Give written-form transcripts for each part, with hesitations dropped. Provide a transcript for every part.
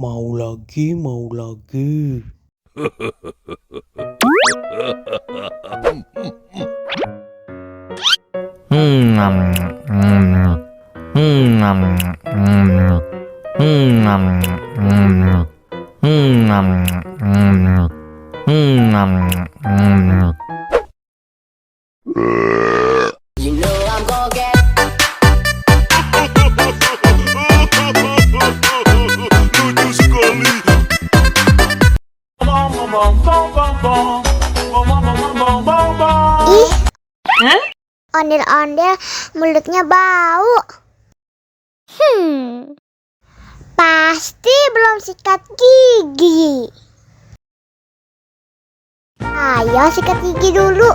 Mau lagi, mau lagi. You know I'm gonna get Lucu sekali. Ih, ondel-ondel mulutnya bau. Pasti belum sikat gigi. Ayo sikat gigi dulu.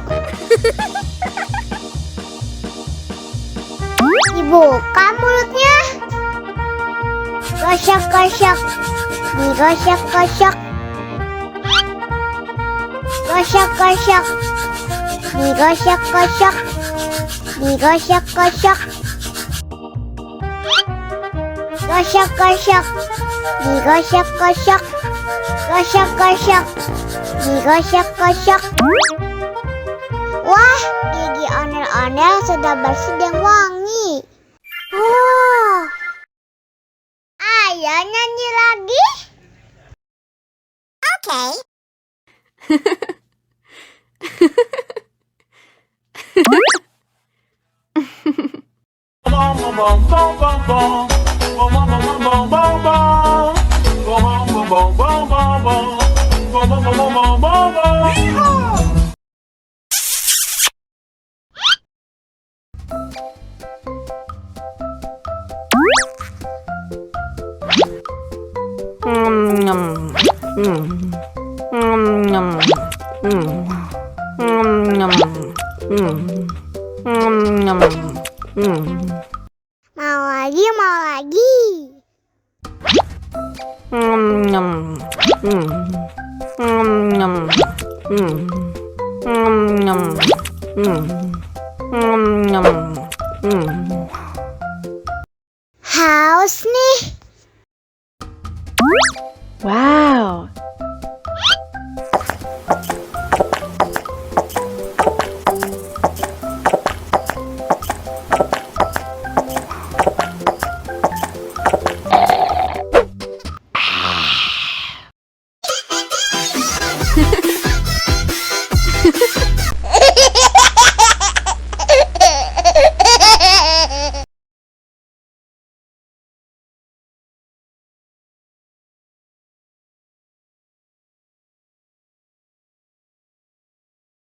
Dibuka mulutnya. Gosok-gosok. Digosok-gosok. Gosok-gosok. Digosok-gosok. Digosok-gosok. Gosok-gosok. Digosok-gosok. Gosok-gosok. Digosok-gosok. Wah, gigi ondel-ondel sudah bersih dan wangi. Oh, ayo nyanyi lagi. Oke. Mau lagi, mau lagi. Haus nih. Wow.